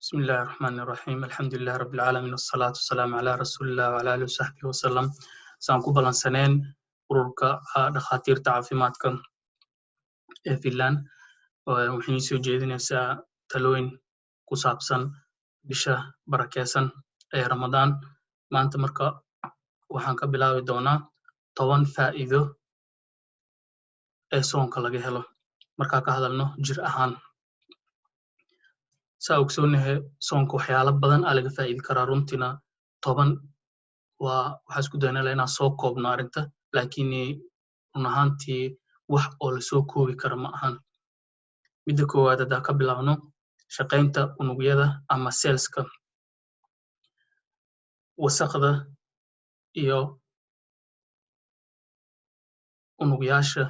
بسم الله الرحمن الرحيم الحمد لله رب العالمين والصلاة والسلام على رسول الله وعلى آله وصحبه وسلم سaan ku balansaneen ururka dhakhaatiirta caafimaadka ee Finland waxay soo jeedinaysaa talooyin ku saabsan bisha barakeysan ee Ramadaan maanta marka waxaan ka bilaabi doonaa 10 faa'iido ee soonka laga helo marka ka hadalno jir ahaan saa ogsoonahay soonka waxyaalo badan laga faa'iidi karaa runtina 10 waxa isku daynaa inaan soo koobno arinta laakiin run ahaantii wax oo la soo koobi karo ma ahan midda koowaad hadaa ka bilaabno shaqaynta unugyada ama cellska wasaqda iyo unugyaasha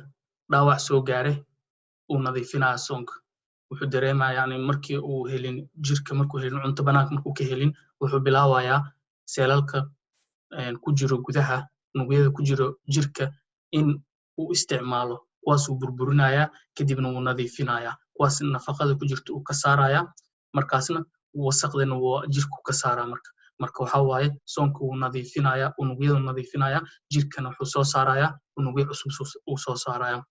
dhaawac soo gaaray uu nadiifinaya soonka wuxuu dareemayaa yani markii uu helin jirka markuu helin cunto banaanka markuu ka helin wuxuu bilaabayaa seelalka ku jiro gudaha unugyada ku jiro jirka in uu isticmaalo kuwaas uu burburinayaa kadibna uu nadiifinayaa kuwaas nafaqada ku jirto uu ka saarayaa markaasna wasaqdana uu jirku ka saaraa marka waxa waaye soonka uu nadiifinayaa unugyada nadiifinayaa jirkana wuxuu soo saarayaa unugyo cusub uu soo saarayaa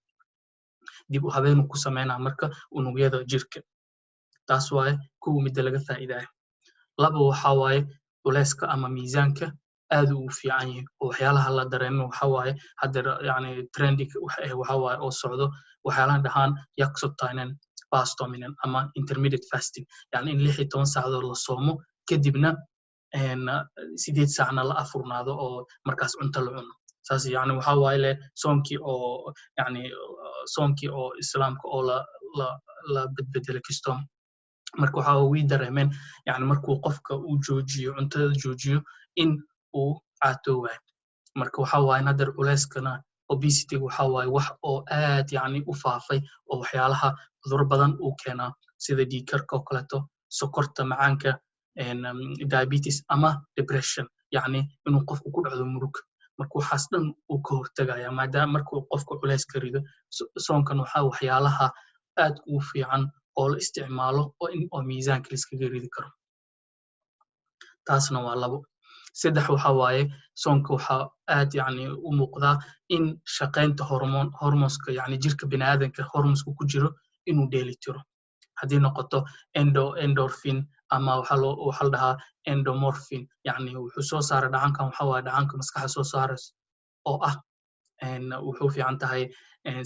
dib u habeen ku sameynaa marka unugyada jirka taas waaye kuwa mid laga faa'iidayo laba waxa waaye culeyska ama miisaanka aad u fiican yahay oo waxyaalaha la dareemo waxa waaye hadda yani trendy waxa waaye oo socdo waxyaalaha dhahaan yaksotinen fastominen ama intermittent fasting yani in 16 saacadood la soomo kadibna 8 saacna la afurnaado oo markaas cunto la cuno saas yani waxa waaye le soonkii oo islaamka oo la bedbedelo kisto marka waxa uu dareemeen yani markuu qofka uu joojiyo cuntada joojiyo in uu caatoobayo marka waxa waaye nadar culeyskana obesity waxa waaye wax oo aad yani u faafay oo waxyaalaha cudur badan uu keenaa sida dhiigkarka oo kaleeto sokorta macaanka diabetes ama depression yani inuu qofku ku dhacdo murug marka waxaas dhan uu ka hortagaya maadaama markuu qofku culeys ka rido soonkan waxyaalaha aad u fiican oo la isticmaalo oo miisaanka la iskaga ridi karo taasna waa labo saddex waxa waaye soonka waxa aad yani u muuqdaa in shaqaynta hormoonska yani jirka bini'aadanka hormoonska ku jiro inuu dheelitiro haddii noqoto endorphin ama waxa la dhahaa endomorphin yani wuxuu soo saara dhacankan waxa waaye dhacanka maskaxda soo saaraysa oo wuxuu fiican tahay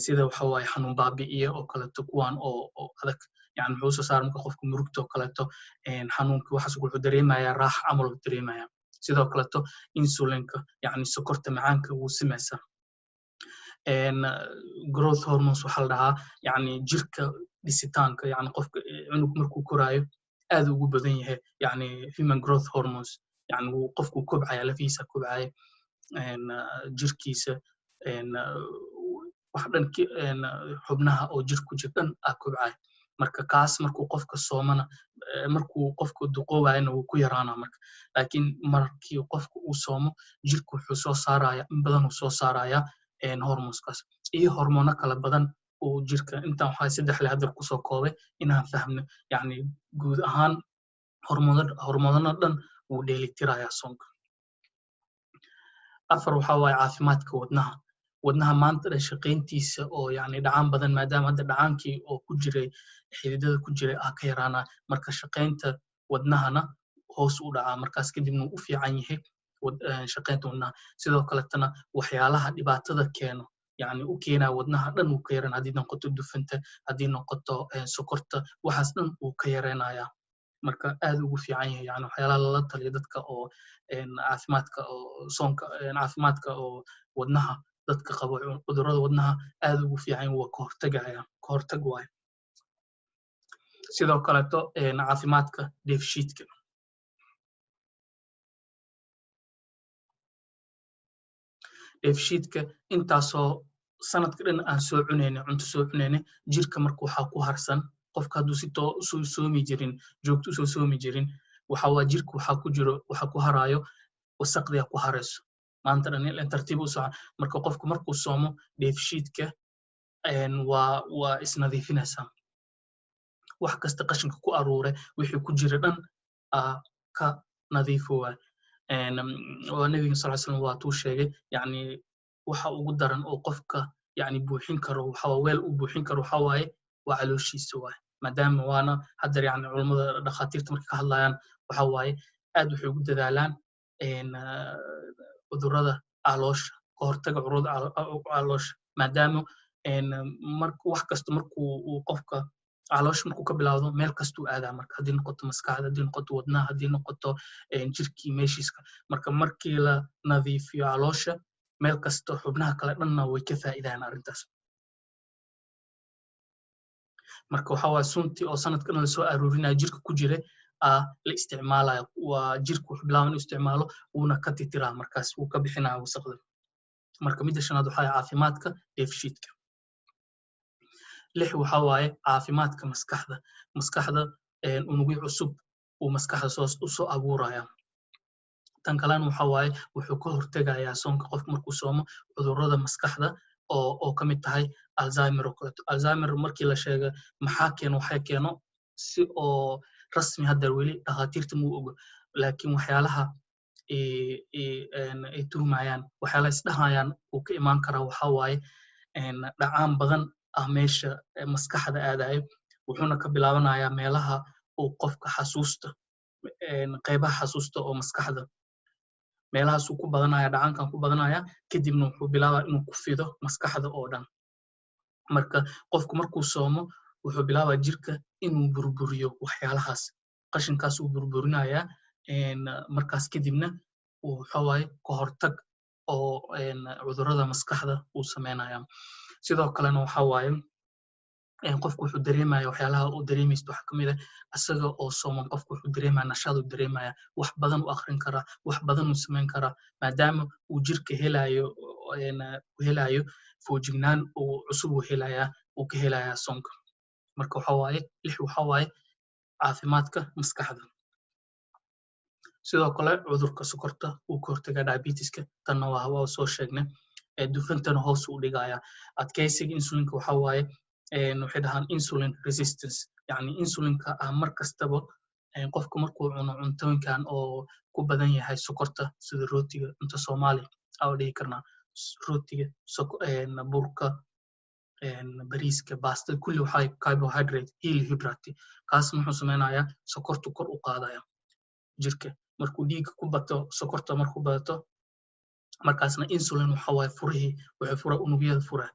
sida waxa waaye xanuun baabi'iye oo kaleeto kuwan oo adag yani wuxuu soo saara marka qofka murugta oo kaleeto xanuunka waxaas wuxuu dareemayaa raax camal uu dareemayaa sidoo kaleeto insulinka yani sokorta macaanka wuu samaysaa growth hormones waxa la dhahaa yani jirka dhisitaanka yani qofka cunug markuu koraayo aad ugu badan yahay yani human growth hormones yani uu qofku kobcaya lafiisa kobcaya jirkiisa wax dhan xubnaha oo jirku jirdan kobcaya marka kaas markuu qofka soomana markuu qofku duqoobayna wuu ku yaraana marka laakiin markii qofku uu soomo jirku wuxuu soo saaraya in badan uu soo saaraya hormoonskaas iyo hormoono kala badan oo jirka intaan waxa saddex le hadda ku soo koobay inaan fahmno yani guud ahaan hormoonada dhan wuu dheelitiraya soonka afar waxa waaye caafimaadka wadnaha maanta shaqayntiisa oo yani dhacaan badan maadaama hadda dhacaankii oo ku jiray xididada ku jiray ka yaraana marka shaqaynta wadnahana hoos u dhacaa markaas kadibna u fiican yahay shaqaynta wadnaha sidoo kaletana waxyaalaha dhibaatada keeno yani u keenaa wadnaha dhan uu ka yaraan haddii noqoto dufanta haddii noqoto sokorta waxaas dhan uu ka yareenaya marka aad ugu fiican yahay yani waxyaalaha lala taliyo dadka oo caafimaadka oo soonka caafimaadka oo wadnaha dadka qabo cudurrada wadnaha aad ugu fiican waa ka hortag waaye sidoo kaleeto caafimaadka dheefshiidka dheefshiidka intaasoo sanadka dhan aan soo cunayna cunto soo cunayna jirka marka waxaa ku harsan qofka hadduu si soomi jirin joogto soo soomi jirin waxa waa jirka waxa ku haraayo wasaqdiya ku harayso maanta dhan tartiib u socon marka qofku markuu soomo dheefshiidka waa isnadiifinaysaa wax kasta qashinka ku aruure wixii ku jira dhan ka nadiifo waa nabiga sal ly slam waa tuu sheegay yani waxa ugu daran oo qofka yani buuxin karo waxa weel uu buuxin karo waxa waaye waa calooshiisa waaye maadaama waana haddar yani culummada dhakhaatiirta markay ka hadlayaan waxa waaye aad waxay ugu dadaalaan cudurrada caloosha ka hortaga cudurrada caloosha maadaama wax kasta markuu qofka caloosha markuu ka bilaawdo meel kastuu aadaa marka haddii noqoto maskaxda haddii noqoto wadnaha haddii noqoto jirkii meeshiiska marka markii la nadiifiyo caloosha meel kasta xubnaha kale dhanna way ka faa'iidaan arrintaas marka waxa waa suntii oo sanadka dhan lasoo aruurinaya jirka ku jira la isticmaalaya waa jirka wuxuu bilaaba inuu isticmaalo wuuna ka titiraa markaas wuu ka bixinaya wasaqda marka midda shanaad waxaa caafimaadka dheefshiidka 6 waxa waaye caafimaadka maskaxda unugyo cusub uu maskaxda soo abuuraya tan kalena waxa waaye wuxuu ka hortegayaa soonka qofka markuu soomo cudurrada maskaxda oo ka mid tahay alzheimer markii la sheega maxaa keeno waxay keeno si oo rasmi hadda weli dhakhaatiirta muu ogo laakiin waxyaalaha ay tuhmayaan waxyaalaha isdhahayaan uu ka imaan karaa waxa waaye dhacaan badan meesha maskaxda aadayo wuxuuna ka bilaabanayaa meelaha uu qofka xasuusta qaybaha xasuusta oo maskaxda meelahaasuu ku badanaya dhacaankan ku badanaya kadibna wuxuu bilaabaa inuu ku fido maskaxda oo dhan marka qofku markuu soomo wuxuu bilaabaa jirka inuu burburiyo waxyaalahaas qashinkaas uu burburinayaa markaas kadibna waxa waaye ka hortag oo cudurrada maskaxda uu sameynaya sidoo kalena waxa waaye qofku wuxuu dareemaya waxyaalaha uu dareemaysto waxa kamid asaga oo sooman qofku wuxuu dareemaya nashaad uu dareemaya wax badan uu akhrin karaa wax badan uu samayn karaa maadaama uu jirka helayo foojignaan uu cusub uu ka helayaa soonka marka waxa waaye 6 waxa waaye caafimaadka maskaxda sidoo kale cudurka sokorta uu ka hortagaa diabetiska tanna waa soo sheegnay dufantana hoos uu dhigaya adkaysiga insulinka waxa waaye waxay dhahaan insulin resistance yani insulinka mar kastaba qofka markuu cuno cuntooyinkan oo ku badan yahay sokorta sida rootiga cunto soomaali aa dhihi karnaa rootiga burka bariiska baastada kulli waxaa carbohydrate hydrate kaas muxuu sameynayaa sokortu kor u qaadaya jirka markuu dhiigga ku bato sokorta markuu badato markaasna insulin waxa waaye furihii waxay fura unugyada fura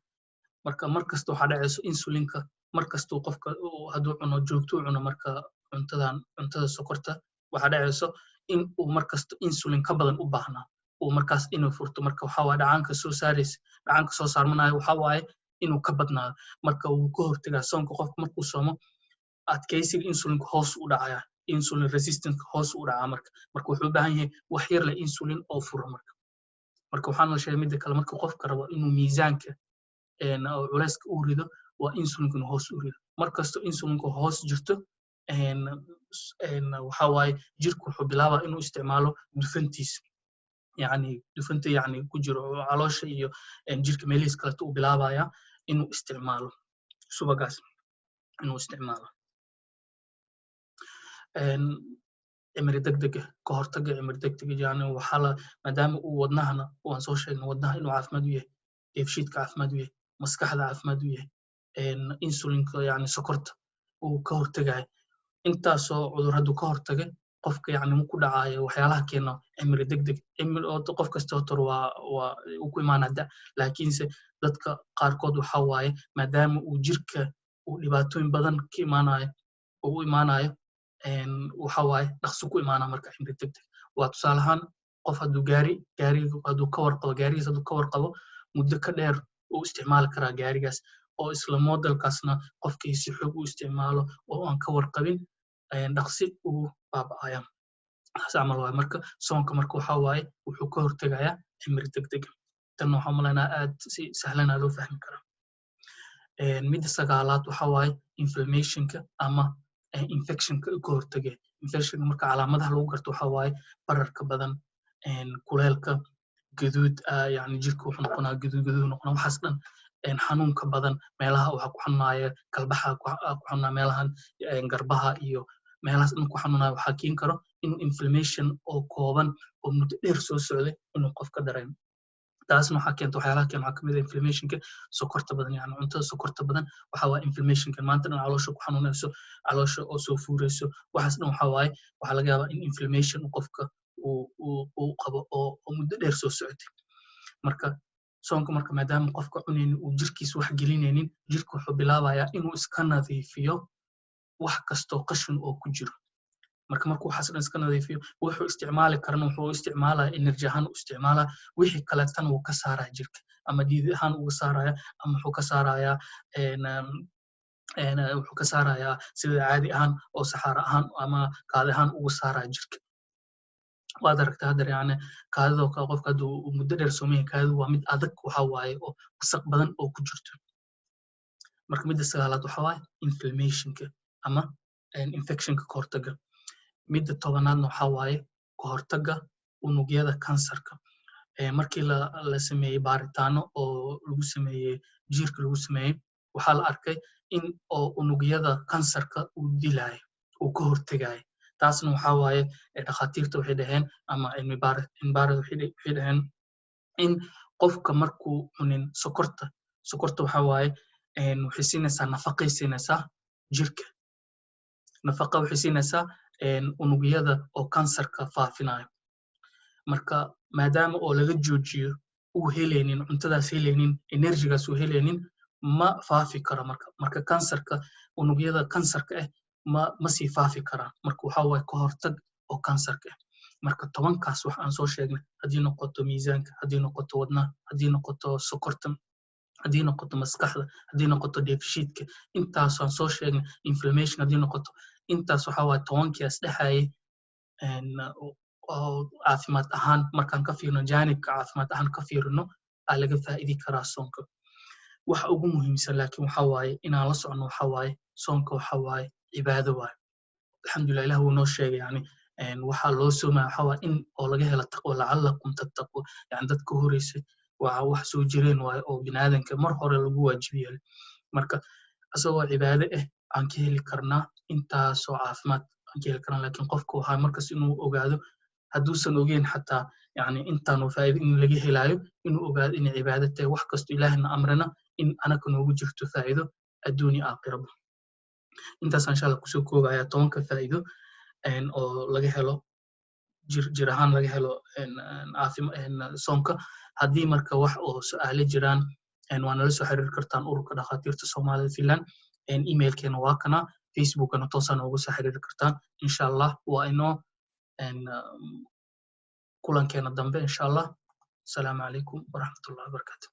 marka markasta waxaa dhacayso insulinka markastuu qofka hadduu cuno joogto u cuno marka cuntada sokorta waxaa dhacayso in uu markasta insulin ka badan u baahnaa uu markaas inuu furto marka waxaa waaye dhacaanka soo saarmanayo waxaa waaye inuu ka badnaado marka wuu ka hortagaa soonka qofka markuu soomo adkaysiga insulinka hoos u dhacaya insulin resistance hoos u dhacaa marka wuxuu u baahan yahay wax yar leh insulin oo furo marka waxaan la sheegay midda kale marka qofka rabo inuu miisaanka oo culayska uu rido waa insulinka inuu hoos u rido markasta insulinka hoos jirto waxa waaye jirku wuxuu bilaabaa inuu isticmaalo dufantiisa dufanta ku jiro caloosha iyo jirka meelihiis kaleto uu bilaabaya inuu isticmaalo subagaas inuu isticmaalo cimri degdega ka hortaga cimri degdega waxaa maadaama uu wadnahana waan soo sheegnay wadnaha inuu caafimaad u yahay dheefshiidka caafimaad u yahay maskaxda caafimaad u yahay insulinka sokorta uu ka hortagayo intaasoo cudur hadduu ka hortagay qofka ma ku dhacayo waxyaalaha keena cimri degdeg qof kasta hotor waa uu ku imaanada laakiinse dadka qaarkood waxa waaye maadaama uu jirka uu dhibaatooyin badan ka imaanayo u imaanayo waxa waaye dhaqso ku imaana marka cimri degdeg waa tusaale ahaan qof hadduu gaarigiisa hadduu ka warqabo muddo ka dheer uu isticmaali karaa gaarigaas oo isla modelkaasna qofkiisi xoog u isticmaalo oo aan ka warqabin dhaqsi uu baaba'aya taas camal waaye marka soonka marka waxa waaye wuxuu ka hortegayaa cimri degdeg tan waxaan malaynaa aad si sahlanaa loo fahmi karaa midda 9aad waxa waaye inflammationka ama infectionka ka hortagay infectionka marka calaamadaha lagu garto waxa waaye bararka badan kuleelka gaduud jirka wuxuu noqonaa gaduud noqonaa waxaas dhan xanuunka badan meelaha waxa ku xanuunaya kalbaha ku xanuunaya meelahan garbaha iyo meelahaas dhan ku xanuunaya waxaa keeni karo inuu inflammation oo kooban oo muddo dheer soo socday inuu qofka dareemo taasna waxaa keenta waxyaalaha keena waxaa kamid ah inflammationka sokorta badan yani cuntada sokorta badan waxa waa inflammationka maanta dhan caloosha ku xanuunayso caloosha oo soo fuurayso waxaas dhan waxaa laga yaabaa in inflammation qofka uu qabo oo muddo dheer soo socotay marka soonka marka maadaama qofka cunaynin uu jirkiisa wax gelinaynin jirka wuxuu bilaabayaa inuu iska nadiifiyo wax kastoo qashin oo ku jiro markuu waxaas dhan iska nadiifiyo wuxuu isticmaali karana wuxuu isticmaalaa energy ahaan u isticmaalaa wixii kaleetana wuu ka saaraa jirka ama dhiig ahaan uga saaraya ama wuxuu ka saarayaa sida caadi ahaan oo saxaara ahaan ama kaadi ahaan uga saaraa jirka waad aragtaa hadda yani kaadidoo kale qofka hadda uu muddo dheer soomayn kaadidu waa mid adag waxa waaye oo wasaq badan oo ku jirto marka midda sagaalaad waxa waaye inflammationka ama infectionka ka hortaga midda tobanaadna waxa waaye ka hortaga unugyada kansarka markii la sameeyey baaritaano oo lagu sameeyey jiirka lagu sameeyey waxaa la arkay in oo unugyada kansarka uu dilaayo uu ka hortegayo taasna waxaa waaye dhakhaatiirta waxay dhaheen ama cilmibaarada waxay dhaheen in qofka markuu cunin sokorta waxaa waaye waxay siinaysaa nafaqay siinaysaa jirka nafaqa waxay siinaysaa unugyada oo kansarka faafinayo marka maadaama oo laga joojiyo uu helaynin cuntadaas helaynin enerjigaas uu helaynin ma faafi karo marka kansarka unugyada kansarka ma sii faafi karaan marka waxaa waaye ka hortag oo kansarka marka 10kaas wax aan soo sheegnay haddii noqoto miisaanka haddii noqoto wadnaha haddii noqoto sokorta haddii noqoto maskaxda haddii noqoto dheefshiidka intaas aan soo sheegnay inflammation haddii noqoto intaas waxaa waaye 10kaas dhexayay oo caafimaad ahaan markaan ka fiirino jaanibka caafimaad ahaan ka fiirino aa laga faa'idi karaa soonka waxa ugu muhiimsan laakiin waxaa waaye inaan la socno waxaa waaye soonka waxaa waaye cibaado waaye alxamdulillah ilah wuu noo sheegay yani waxaa loo soomaya waxaa waaye in oo laga helo taqwo lacallakum tattaqu yani dadka horeysay waa wax soo jireen waaye oo biniaadanka mar hore lagu waajib yeelay marka asagoo cibaado aan ka heli karnaa intaasoo caafimaad aan ka heli karnaa laakiin qofka waxaa markas inuu ogaado hadduusan ogeyn xataa yani intaanu faa'iido in laga helaayo inuu ogaado inay cibaado tahay wax kasto ilaahina amrina in anaka noogu jirto faa'iido adduun iyo aakhiraba intaasaan insha allah kusoo koobaya 10ka faa'iido oo laga helo jir ahaan laga helo soonka haddii marka wax oo su'aale jiraan waa nala soo xiriiri kartaan ururka dhakhaatiirta soomaalida finland emailkeena waa kana facebookana toosaan ugu soo xiriiri kartaan insha allah waa inoo kulankeena dambe insha allah asalaamu calaykum waraxmatullahi wabarakatu